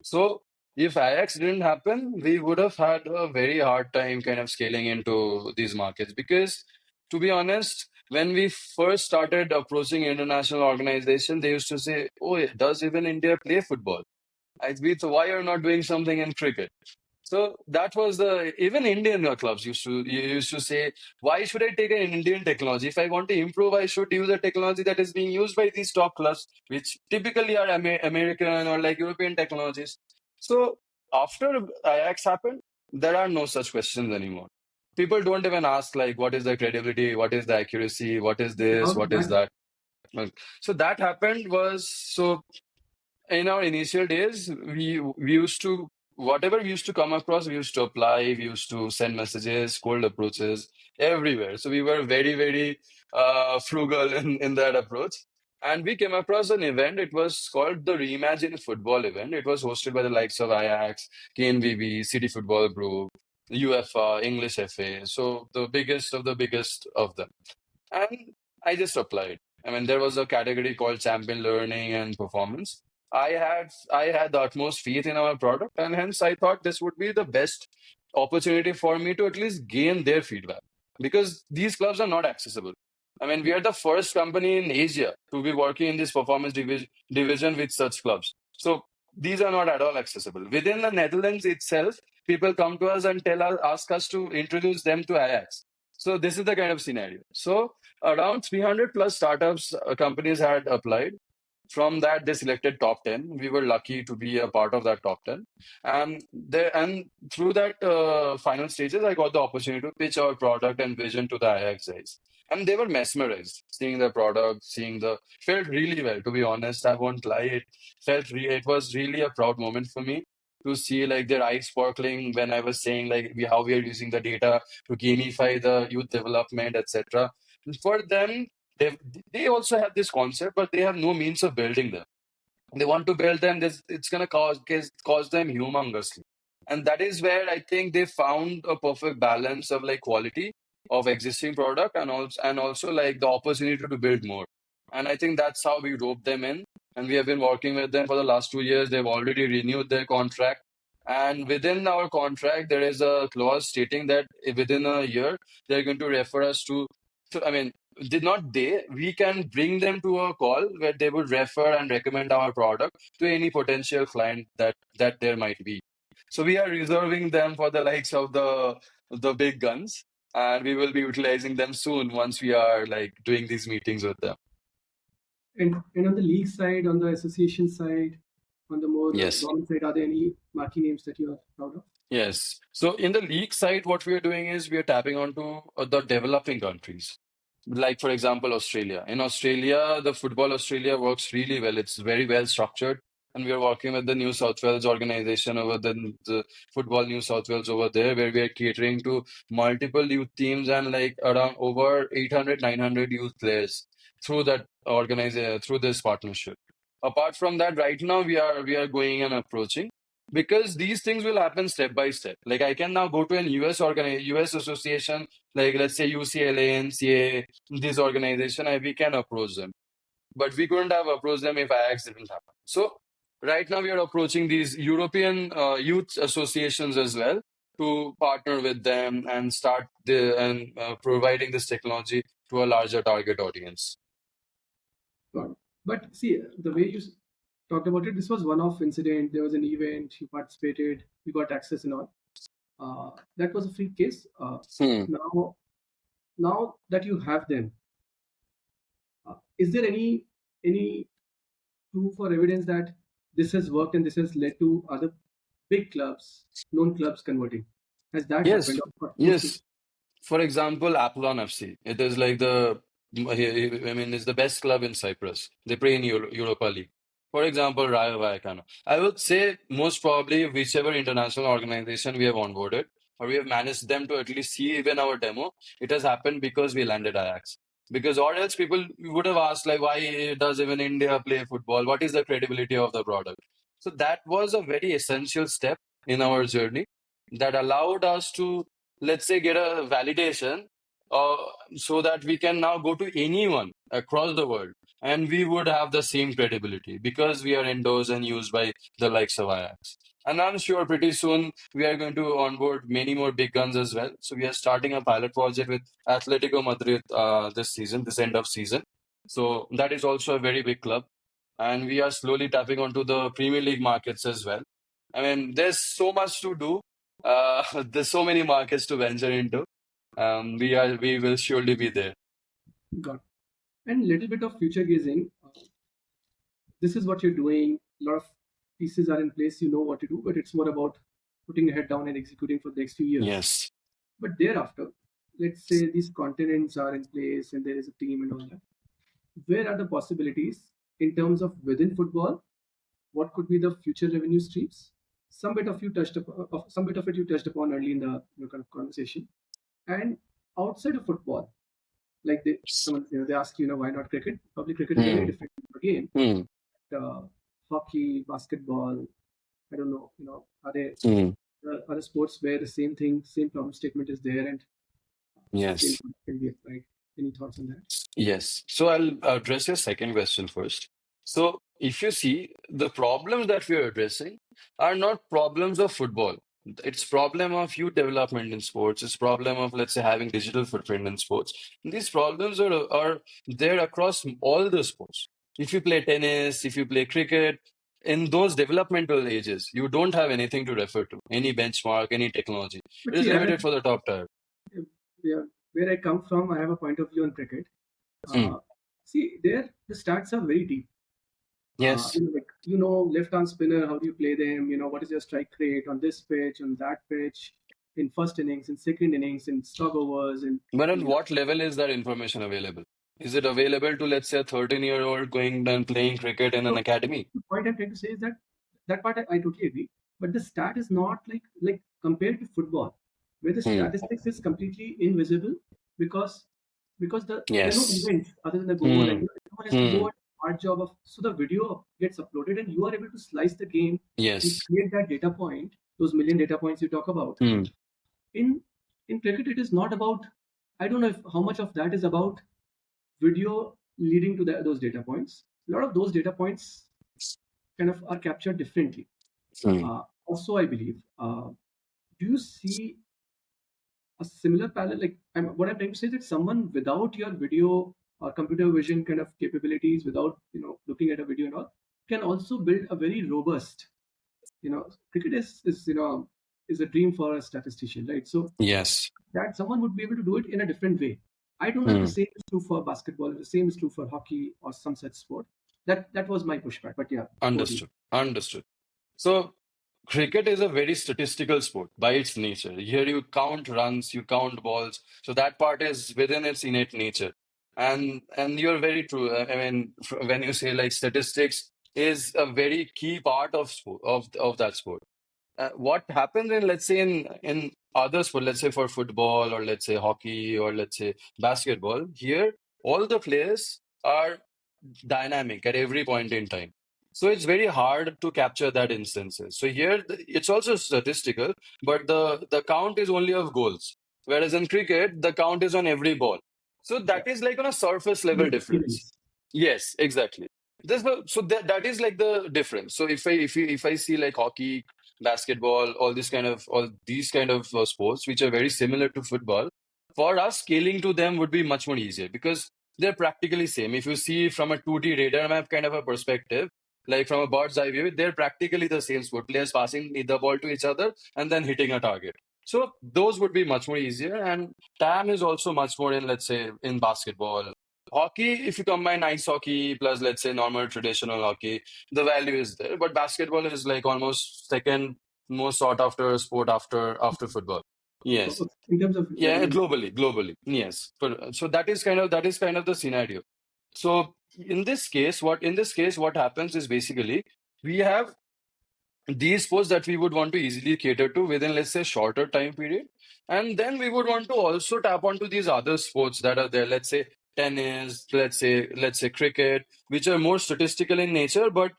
So if Ajax didn't happen, we would have had a very hard time kind of scaling into these markets. Because to be honest, when we first started approaching international organizations, they used to say, "Oh, does even India play football? Why are you not doing something in cricket?" So that was the even Indian clubs used to say, why should I take an Indian technology? If I want to improve, I should use a technology that is being used by these top clubs, which typically are American or like European technologies. So after Ajax happened, there are no such questions anymore. People don't even ask like, what is the credibility, what is the accuracy, what is How this, did what is that? that. Like, so that happened was so in our initial days, we used to whatever we used to come across, we used to apply, we used to send messages, cold approaches everywhere. So we were very frugal in that approach. And we came across an event. It was called the Reimagine Football event. It was hosted by the likes of Ajax, KNVB, City Football Group, UEFA, English FA. So the biggest of the biggest of them. And I just applied. I mean, there was a category called champion learning and performance. I had the utmost faith in our product, and hence I thought this would be the best opportunity for me to at least gain their feedback, because these clubs are not accessible. I mean, we are the first company in Asia to be working in this performance division with such clubs. So these are not at all accessible. Within the Netherlands itself, people come to us and ask us to introduce them to Ajax. So this is the kind of scenario. So around 300 plus startups companies had applied. From that, they selected top 10. We were lucky to be a part of that top 10. And through that final stages, I got the opportunity to pitch our product and vision to the IX guys. And they were mesmerized seeing the product, felt really well, to be honest. I won't lie. It was really a proud moment for me to see like their eyes sparkling when I was saying like how we are using the data to gamify the youth development, etc. For them, they they also have this concept, but they have no means of building them. They want to build them. It's going to cause them humongously, and that is where I think they found a perfect balance of like quality of existing product and also like the opportunity to build more. And I think that's how we roped them in, and we have been working with them for the last 2 years. They've already renewed their contract, and within our contract there is a clause stating that within a year they're going to refer us to. So, I mean, did not they? We can bring them to a call where they would refer and recommend our product to any potential client that there might be. So we are reserving them for the likes of the big guns, and we will be utilizing them soon once we are like doing these meetings with them. And on the league side, on the association side, on the more Yes. government side, are there any marquee names that you are proud of? Yes. So in the league side, what we are doing is we are tapping onto the developing countries. Like, for example, Australia. In Australia, the Football Australia works really well. It's very well structured. And we are working with the New South Wales organization over the Football New South Wales over there, where we are catering to multiple youth teams and like around over 800, 900 youth players through that through this partnership. Apart from that, right now we are going and approaching, because these things will happen step by step. Like I can now go to an US association, like let's say UCLA, NCA, this organization, we can approach them. But we couldn't have approached them if Ajax didn't happen. So right now we are approaching these European youth associations as well to partner with them and start providing this technology to a larger target audience. Got it. But see, the way you talked about it, this was one-off incident. There was an event, you participated, you got access and all. That was a free case. Hmm. Now, now that you have them, is there any proof or evidence that this has worked and this has led to other big clubs, known clubs converting? Has that Yes, happened or close to? yes. For example, Apollon FC. It is like I mean, it's the best club in Cyprus. They play in Europa League. For example, Rayo Vallecano. I would say most probably whichever international organization we have onboarded or we have managed them to at least see even our demo, it has happened because we landed Ajax. Because or else people would have asked like, why does even India play football? What is the credibility of the product? So that was a very essential step in our journey that allowed us to, let's say, get a validation uh, so that we can now go to anyone across the world and we would have the same credibility because we are endorsed and used by the likes of Ajax. And I'm sure pretty soon we are going to onboard many more big guns as well. So we are starting a pilot project with Atletico Madrid this season, this end of season. So that is also a very big club. And we are slowly tapping onto the Premier League markets as well. I mean, there's so much to do. There's so many markets to venture into. We will surely be there. Got it. And little bit of future gazing. This is what you're doing. A lot of pieces are in place. You know what to do, but it's more about putting your head down and executing for the next few years. Yes. But thereafter, let's say these continents are in place and there is a team and all that. Where are the possibilities in terms of within football? What could be the future revenue streams? Some bit of it you touched upon early in the kind of conversation. And outside of football, like someone they ask you, why not cricket? Probably cricket is a very Hmm. different game. Hmm. Uh, Hockey, basketball. I don't know. Are there Hmm. other sports where the same thing, same problem statement is there and same Yes. can be applied? Any thoughts on that? Yes. So I'll address your second question first. So if you see, the problems that we are addressing are not problems of football. It's problem of youth development in sports. It's problem of, let's say, having digital footprint in sports. These problems are there across all the sports. If you play tennis, if you play cricket, in those developmental ages, you don't have anything to refer to, any benchmark, any technology. But It is see, limited for the top tier. yeah, where I come from, I have a point of view on cricket. Hmm. Uh, See, there the stats are very deep. Yes. Like left arm spinner, how do you play them? What is your strike rate on this pitch, on that pitch, in first innings, in second innings, in stop overs, But at in what level is that information available? Is it available to, let's say, a 13-year-old going and playing cricket in an So academy? the point I'm trying to say is that that part I totally agree. But the stat is not like compared to football, where the Hmm. statistics is completely invisible because there are no Yes. events other than the goal, and Hmm. everyone has to Hmm. go and hard job of so the video gets uploaded and you are able to slice the game and Yes. create that data point, those million data points you talk about. Hmm. In cricket, it is not about. I don't know how much of that is about video leading to those data points. A lot of those data points kind of are captured differently. Hmm. Also, I believe, do you see a similar parallel? Like, what I'm trying to say is that someone without your video or computer vision kind of capabilities, without looking at a video and all, can also build a very robust. Cricket is is a dream for a statistician, right? So Yes. that someone would be able to do it in a different way. I don't know if the Hmm. same is true for basketball, if the same is true for hockey or some such sport. That was my pushback. But yeah, over to you. Understood. Understood. So cricket is a very statistical sport by its nature. Here you count runs, you count balls. So that part is within its innate nature. And you're very true. I mean, when you say like statistics is a very key part of sport of that sport. What happens in, let's say, in other sport, let's say for football or let's say hockey or let's say basketball, here all the players are dynamic at every point in time. So it's very hard to capture that instances. So here it's also statistical, but the count is only of goals. Whereas in cricket, the count is on every ball. So Yeah. that is like on a surface level difference. Events. Yes, exactly. So that is like the difference. So if I see like hockey basketball, all these kind of sports, which are very similar to football. For us, scaling to them would be much more easier because they're practically same. If you see from a 2D radar map kind of a perspective, like from a bird's eye view, they're practically the same sport. Players passing the ball to each other and then hitting a target. So those would be much more easier. And TAM is also much more in, let's say, in basketball. Hockey, if you combine ice hockey plus, let's say, normal traditional hockey, the value is there. But basketball is like almost second most sought after sport after football. Yes. In terms of Yeah, relevance. globally, yes. So that is kind of the scenario. So in this case, what happens is basically we have these sports that we would want to easily cater to within, let's say, shorter time period, and then we would want to also tap onto these other sports that are there. Let's say tennis, let's say cricket, which are more statistical in nature, but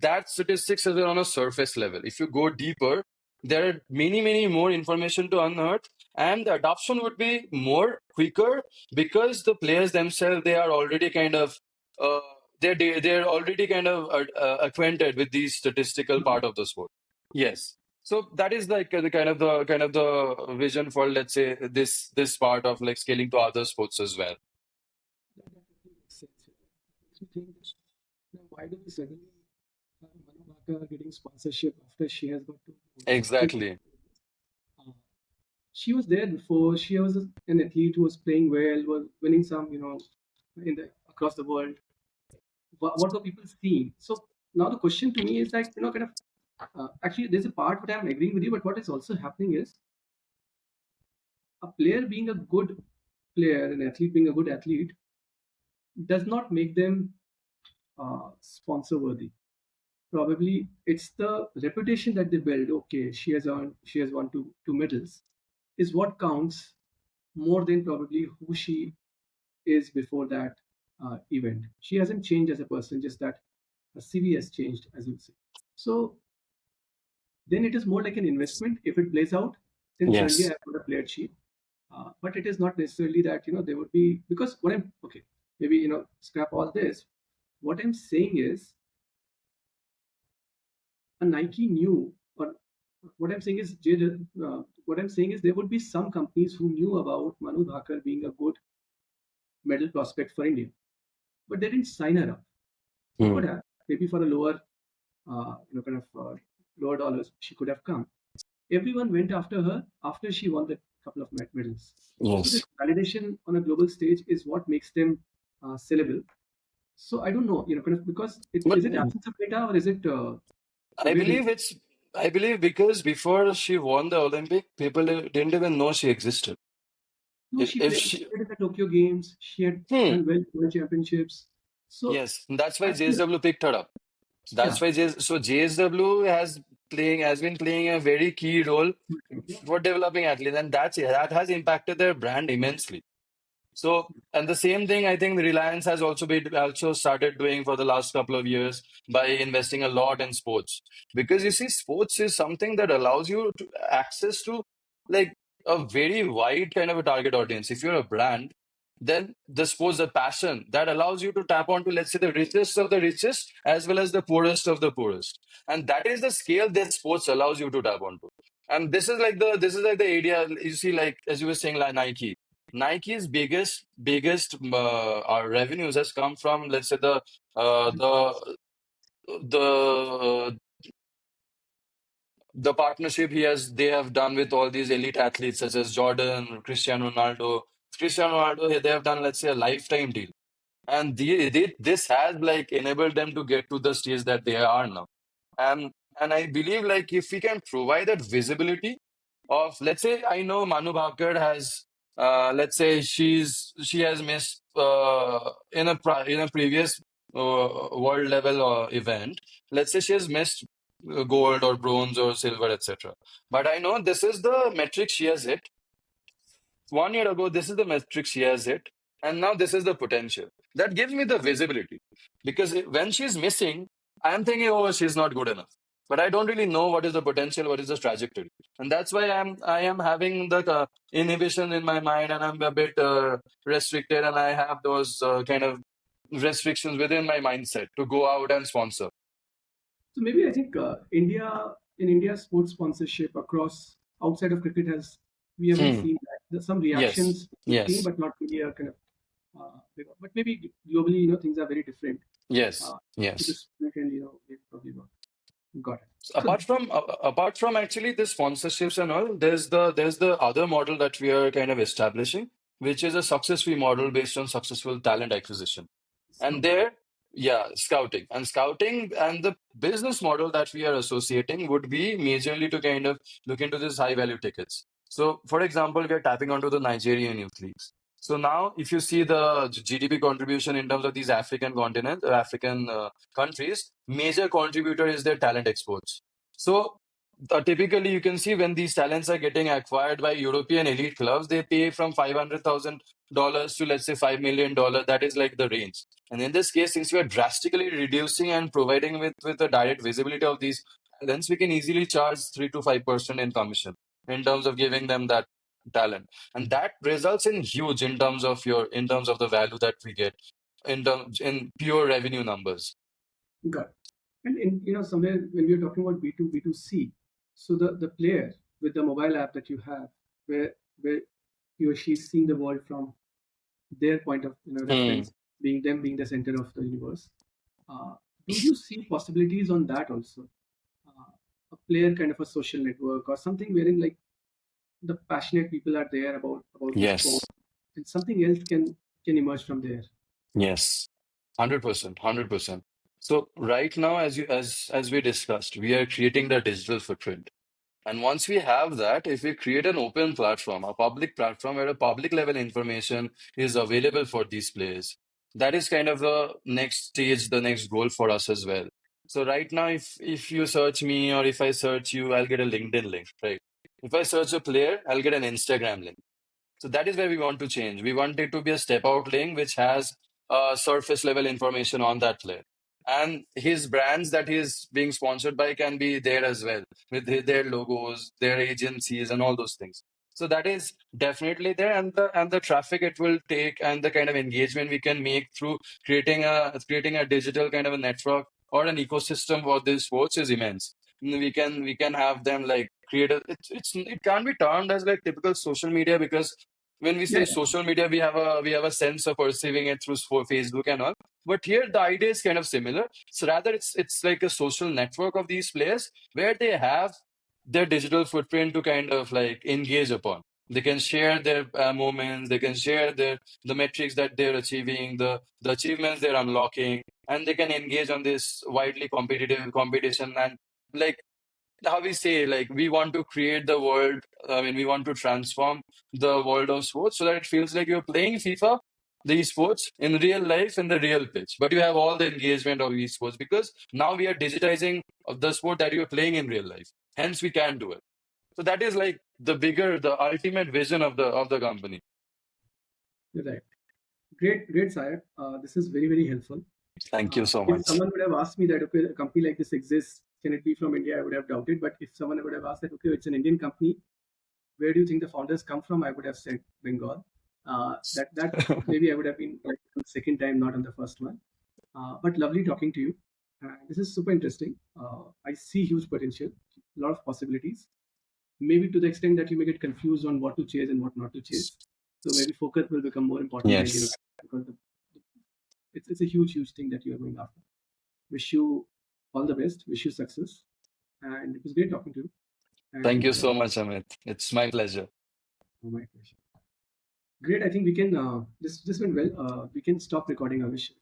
that statistics is on a surface level. If you go deeper, there are many more information to unearth, and the adoption would be more quicker because the players themselves, they are already kind of uh, they're already kind of acquainted with the statistical part of the sport. Yes. So that is like the vision for, let's say, this part of like scaling to other sports as well. That definitely makes sense. Makes me think that, why do we suddenly have Manu Bhaker getting sponsorship after she has got to strict? Exactly. Uh, she was there before. She was an athlete who was playing well, was winning some, in the across the world. What were people seeing? So now the question to me is like, kind of, actually, there's a part what I'm agreeing with you, but what is also happening is a player being a good player, an athlete being a good athlete, does not make them sponsor worthy. Probably it's the reputation that they build. Okay, she has won two medals, is what counts more than probably who she is before that event. She hasn't changed as a person, just that her CV has changed, as you say. So then it is more like an investment. If it plays out, then certainly Yes. I've got a player sheet. But it is not necessarily that there would be, because what I'm okay, maybe scrap all this. What I'm saying is a Nike knew, or what I'm saying is, what I'm saying is there would be some companies who knew about Manu Bhaker being a good medal prospect for India, but they didn't sign her up. They Hmm. could have, maybe for a lower, kind of lower dollars, she could have come. Everyone went after her after she won the couple of medals. So Yes. this validation on a global stage is what makes them sellable. So I don't know, kind of, because But is it absence of data, or is it the I way they? believe it's, I believe because before she won the Olympic, people didn't even know she existed. No, If, she if played. She she, played in the Tokyo Games. She had hmm, done well in World Championships. So yes, that's why I feel, JSW picked her up. yeah, That's why so JSW has been playing a very key role for developing athletes, and that has impacted their brand immensely. So, and the same thing I think Reliance has also started doing for the last couple of years by investing a lot in sports. Because you see, sports is something that allows you to access to like a very wide kind of a target audience. If you're a brand, then the sports, the passion that allows you to tap onto, let's say, the richest of the richest as well as the poorest of the poorest. And that is the scale that sports allows you to tap onto. And this is like the area you see, like as you were saying, like Nike. Nike's biggest revenues has come from, let's say, the the partnership they have done with all these elite athletes such as Jordan, Cristiano Ronaldo. Cristiano Ronaldo, they have done, let's say, a lifetime deal, and this has like enabled them to get to the stage that they are now. And I believe like if we can provide that visibility of, let's say, I know Manu Bhaker has let's say she has missed in a previous world level event. Let's say she has missed gold or bronze or silver, etc. But I know this is the metric she has hit 1 year ago. This is the metric she has hit, and now this is the potential that gives me the visibility. Because when she's missing, I'm thinking, oh, she's not good enough. But I don't really know what is the potential, what is the trajectory, and that's why I am having the inhibition in my mind, and I'm a bit restricted, and I have those kind of restrictions within my mindset to go out and sponsor. So maybe I think India sports sponsorship across outside of cricket has we haven't Hmm. seen that. There's some Yes. reactions we've seen, Yes. but not really a kind of but maybe globally, things are very different. Yes. Uh, to Yes. this point, and we've probably got it. So Apart from actually the sponsorships and all, there's the other model that we are kind of establishing, which is a success fee model based on successful talent acquisition. And scouting. there, yeah, scouting and the business model that we are associating would be majorly to kind of look into these high value tickets. So, for example, we are tapping onto the Nigerian youth leagues. So now, if you see the GDP contribution in terms of these African continent, African countries, major contributor is their talent exports. So typically, you can see when these talents are getting acquired by European elite clubs, they pay from $500,000 to let's say $5 million. That is like the range. And in this case, since we are drastically reducing and providing with the direct visibility of these talents, we can easily charge 3 to 5% in commission in terms of giving them that talent, and that results in huge in terms of the value that we get in pure revenue numbers. Got it. And somewhere when we are talking about B2C, so the player with the mobile app that you have, where he or she is seeing the world from their point of Hmm. reference, being them being the center of the universe. Uh, do you see possibilities on that also? A player kind of a social network or something wherein like the passionate people are there about the sport, Yes. and something else can emerge from there. Yes. 100%. 100%. So right now, as we discussed, we are creating the digital footprint. And once we have that, if we create an open platform, a public platform where a public level information is available for these players, that is kind of the next stage, the next goal for us as well. So right now, if you search me or if I search you, I'll get a LinkedIn link, right? If I search a player, I'll get an Instagram link. So that is where we want to change. We want it to be a step out link which has surface level information on that player. And his brands that he's being sponsored by can be there as well with their logos, their agencies, and all those things. So that is definitely there, and the traffic it will take, and the kind of engagement we can make through creating a digital kind of a network or an ecosystem for these sports is immense. We can have them like create a it can't be termed as like typical social media, because when we Yeah, say social media, we have a sense of perceiving it through Facebook and all. But here the idea is kind of similar. So rather, it's like a social network of these players where they have their digital footprint to kind of like engage upon. They can share their moments. They can share the metrics that they're achieving, the achievements they're unlocking, and they can engage on this widely competitive competition. And like how we say, like we want to create the world. I mean, we want to transform the world of sports so that it feels like you're playing FIFA, the esports in real life in the real pitch, but you have all the engagement of esports because now we are digitizing of the sport that you're playing in real life. Hence, we can do it. So that is like the ultimate vision of the company. you're right. Great, Sayak. This is very, very helpful. Thank you so If much. someone would have asked me that, okay, a company like this exists, can it be from India? I would have doubted. But if someone would have asked that, okay, it's an Indian company, where do you think the founders come from? I would have said Bengal. That maybe I would have been like on the second time, not on the first one. But lovely talking to you. This is super interesting. I see huge potential, a lot of possibilities. Maybe to the extent that you may get confused on what to chase and what not to chase. So maybe focus will become more important than Yes. because it's a huge thing that you are going after. Wish you all the best. Wish you success. And it was great talking to you. Thank you And so much, Amit. It's my pleasure. my pleasure. Great. I think we can. This went well. We can stop recording. I wish.